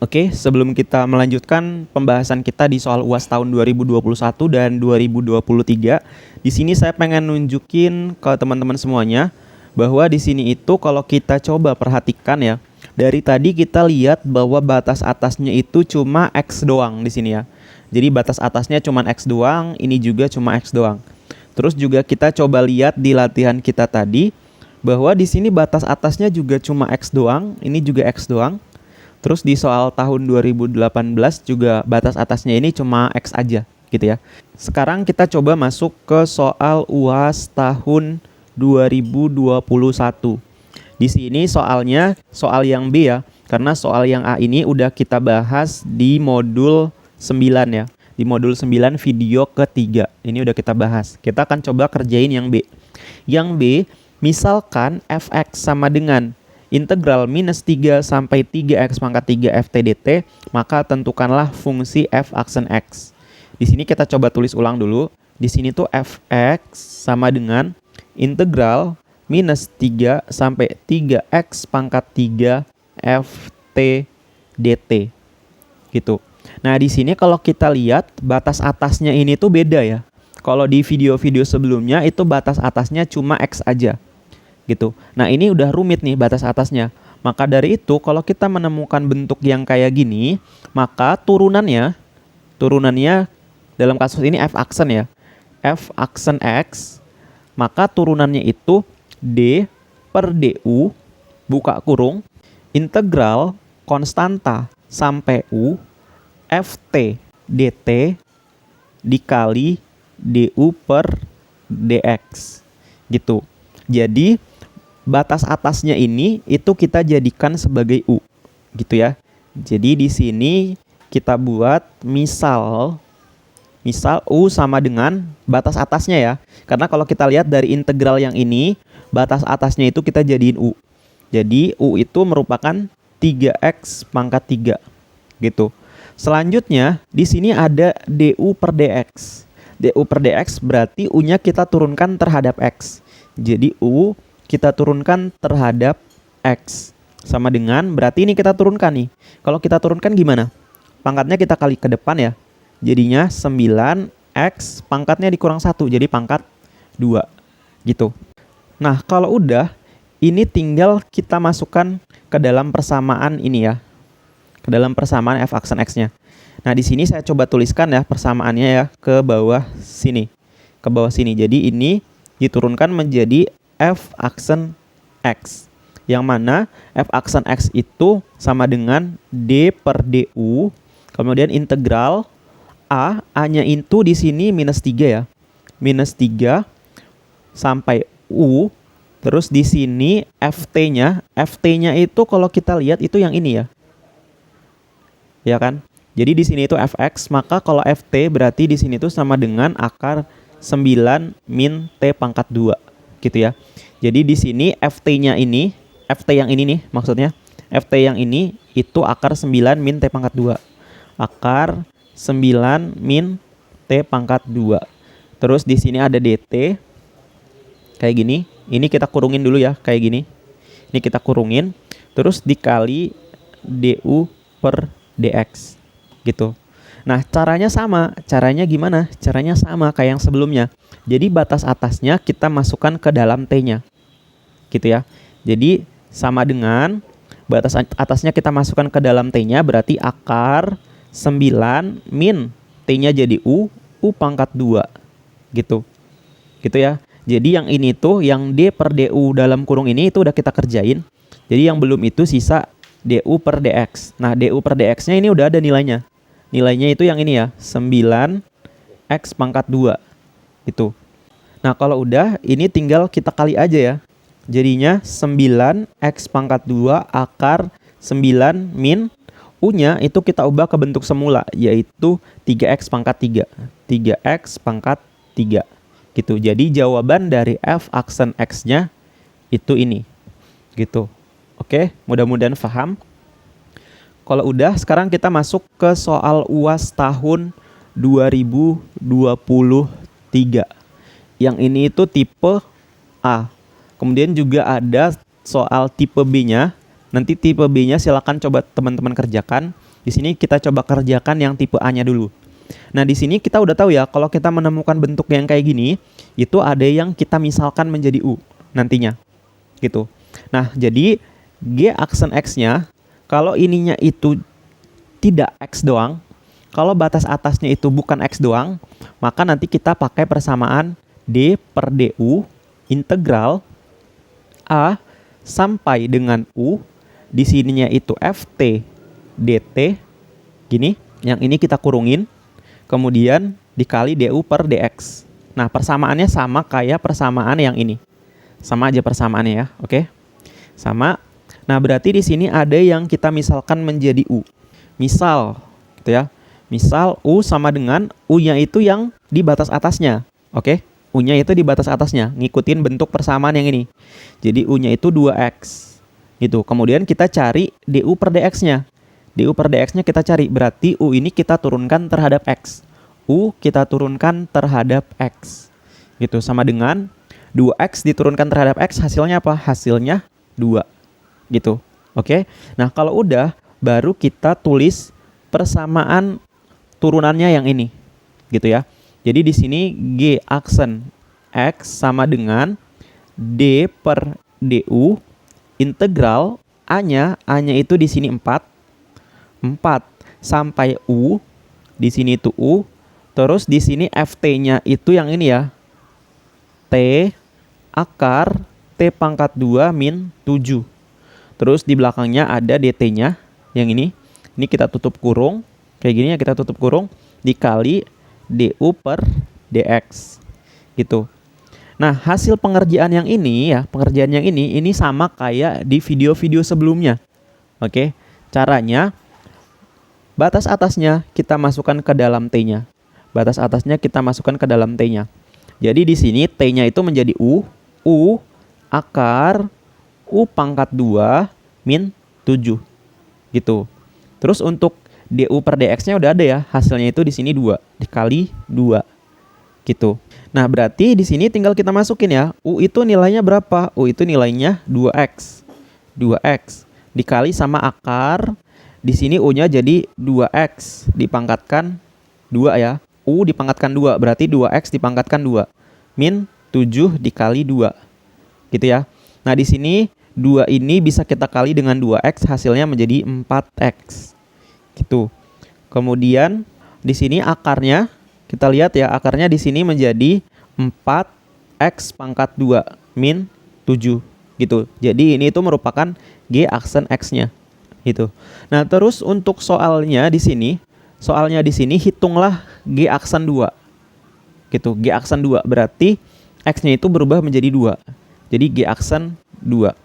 Oke, sebelum kita melanjutkan pembahasan kita di soal UAS tahun 2021 dan 2023, di sini saya pengen nunjukin ke teman-teman semuanya bahwa di sini itu kalau kita coba perhatikan ya, dari tadi kita lihat bahwa batas atasnya itu cuma X doang di sini ya. Jadi batas atasnya cuma X doang, ini juga cuma X doang. Terus juga kita coba lihat di latihan kita tadi bahwa di sini batas atasnya juga cuma X doang, ini juga X doang. Terus di soal tahun 2018 juga batas atasnya ini cuma X aja gitu ya. Sekarang kita coba masuk ke soal UAS tahun 2021. Di sini soalnya soal yang B ya, karena soal yang A ini udah kita bahas di modul 9 ya. Di modul 9 video ketiga. Ini udah kita bahas. Kita akan coba kerjain yang B. Yang B, misalkan fx sama dengan integral minus 3 sampai 3x pangkat 3 ft dt, maka tentukanlah fungsi f aksen x. Di sini kita coba tulis ulang dulu. Di sini tuh fx sama dengan integral minus 3 sampai 3x pangkat 3 ft dt. Gitu. Nah, di sini kalau kita lihat batas atasnya ini tuh beda ya. Kalau di video-video sebelumnya itu batas atasnya cuma x aja. Gitu. Nah, ini udah rumit nih batas atasnya. Maka dari itu kalau kita menemukan bentuk yang kayak gini, maka turunannya dalam kasus ini f aksen ya. F aksen x, maka turunannya itu d per du buka kurung integral konstanta sampai u ft dt dikali du per dx gitu. Jadi batas atasnya ini itu kita jadikan sebagai U gitu ya. Jadi di sini kita buat misal U sama dengan batas atasnya ya. Karena kalau kita lihat dari integral yang ini, batas atasnya itu kita jadiin U. Jadi U itu merupakan 3x pangkat 3 gitu. Selanjutnya di sini ada du per dx. Du per dx berarti U-nya kita turunkan terhadap x. Jadi U kita turunkan terhadap X sama dengan berarti ini kita turunkan nih. Kalau kita turunkan gimana? Pangkatnya kita kali ke depan ya. Jadinya 9X pangkatnya dikurang 1 jadi pangkat 2 gitu. Nah, kalau udah ini tinggal kita masukkan ke dalam persamaan ini ya. Ke dalam persamaan f aksen X-nya. Nah, di sini saya coba tuliskan ya persamaannya ya ke bawah sini. Ke bawah sini. Jadi ini diturunkan menjadi f aksen x, yang mana f aksen x itu sama dengan d per du, kemudian integral a-nya itu di sini minus 3 ya, minus 3 sampai u, terus di sini ft-nya itu kalau kita lihat itu yang ini ya kan? Jadi di sini itu fx, maka kalau ft berarti di sini itu sama dengan akar 9 min t pangkat 2. Gitu ya. Jadi di sini ft-nya ini, ft yang ini nih maksudnya, ft yang ini itu akar 9 min t pangkat 2. Akar 9 min t pangkat 2. Terus di sini ada dt kayak gini. Ini kita kurungin dulu ya, kayak gini. Ini kita kurungin, terus dikali du per dx. Gitu. Nah, caranya sama. Caranya gimana? Caranya sama kayak yang sebelumnya. Jadi batas atasnya kita masukkan ke dalam T-nya. Gitu ya. Jadi sama dengan batas atasnya kita masukkan ke dalam T-nya berarti akar 9 min T-nya jadi U pangkat 2. Gitu. Gitu ya. Jadi yang ini tuh yang D per DU dalam kurung ini itu udah kita kerjain. Jadi yang belum itu sisa DU per DX. Nah, DU per DX-nya ini udah ada nilainya. Nilainya itu yang ini ya, 9x pangkat 2. Itu. Nah, kalau udah, ini tinggal kita kali aja ya. Jadinya 9x pangkat 2 akar 9 min U-nya itu kita ubah ke bentuk semula, yaitu 3x pangkat 3. 3x pangkat 3. Gitu. Jadi jawaban dari f aksen x-nya itu ini. Gitu. Oke, mudah-mudahan paham. Kalau udah, sekarang kita masuk ke soal UAS tahun 2023. Yang ini itu tipe A. Kemudian juga ada soal tipe B-nya. Nanti tipe B-nya silakan coba teman-teman kerjakan. Di sini kita coba kerjakan yang tipe A-nya dulu. Nah, di sini kita udah tahu ya, kalau kita menemukan bentuk yang kayak gini, itu ada yang kita misalkan menjadi U nantinya. Gitu. Nah, jadi G aksen X-nya, kalau ininya itu tidak X doang, kalau batas atasnya itu bukan X doang, maka nanti kita pakai persamaan D per DU integral A sampai dengan U, di sininya itu FT dt, gini, yang ini kita kurungin, kemudian dikali du per dx. Nah, persamaannya sama kayak persamaan yang ini, sama aja persamaannya ya, oke? Sama. Nah, berarti di sini ada yang kita misalkan menjadi u. Misal, gitu ya. Misal u sama dengan u-nya itu yang di batas atasnya, oke? U-nya itu di batas atasnya, ngikutin bentuk persamaan yang ini. Jadi u-nya itu 2x. Gitu. Kemudian kita cari du per dx-nya. Du per dx-nya kita cari, berarti U ini kita turunkan terhadap X. U kita turunkan terhadap X. Gitu, sama dengan 2X diturunkan terhadap X, hasilnya apa? Hasilnya 2. Gitu, oke? Nah, kalau udah, baru kita tulis persamaan turunannya yang ini. Gitu ya. Jadi di sini G aksen X sama dengan D per DU integral A-nya itu di sini 4 sampai U, di sini itu U, terus di sini FT-nya itu yang ini ya, T akar T pangkat 2 min 7. Terus di belakangnya ada DT-nya, yang ini kita tutup kurung, kayak gini ya, kita tutup kurung, dikali DU per DX, gitu. Nah, hasil pengerjaan yang ini ya, ini sama kayak di video-video sebelumnya. Oke, caranya, batas atasnya kita masukkan ke dalam T-nya. Batas atasnya kita masukkan ke dalam T-nya. Jadi di sini T-nya itu menjadi U akar U pangkat 2 min 7. Gitu. Terus untuk DU per DX-nya udah ada ya. Hasilnya itu di sini 2 dikali 2. Gitu. Nah, berarti di sini tinggal kita masukin ya. U itu nilainya berapa? U itu nilainya 2x. 2x dikali sama akar. Di sini U-nya jadi 2x dipangkatkan 2 ya. U dipangkatkan 2, berarti 2x dipangkatkan 2. Min 7 dikali 2. Gitu ya. Nah, di sini 2 ini bisa kita kali dengan 2x, hasilnya menjadi 4x. Gitu. Kemudian di sini akarnya, kita lihat ya, akarnya di sini menjadi 4x pangkat 2 min 7. Gitu. Jadi ini itu merupakan G aksen X-nya. Gitu. Nah, terus untuk soalnya di sini hitunglah G aksen 2. Gitu, G aksen 2 berarti X-nya itu berubah menjadi 2. Jadi G aksen 2.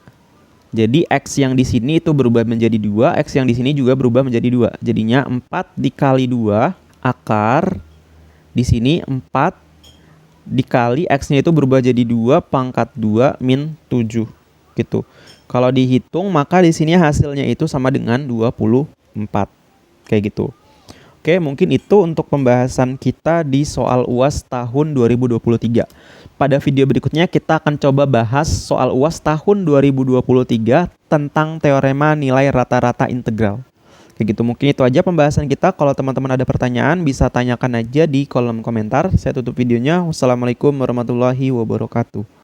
Jadi X yang di sini itu berubah menjadi 2, X yang di sini juga berubah menjadi 2. Jadinya 4 dikali 2 akar di sini 4 dikali X-nya itu berubah jadi 2 pangkat 2 min 7. Gitu. Kalau dihitung maka di sini hasilnya itu sama dengan 24. Kayak gitu. Oke, mungkin itu untuk pembahasan kita di soal UAS tahun 2023. Pada video berikutnya kita akan coba bahas soal UAS tahun 2023 tentang teorema nilai rata-rata integral. Kayak gitu, mungkin itu aja pembahasan kita. Kalau teman-teman ada pertanyaan bisa tanyakan aja di kolom komentar. Saya tutup videonya. Wassalamualaikum warahmatullahi wabarakatuh.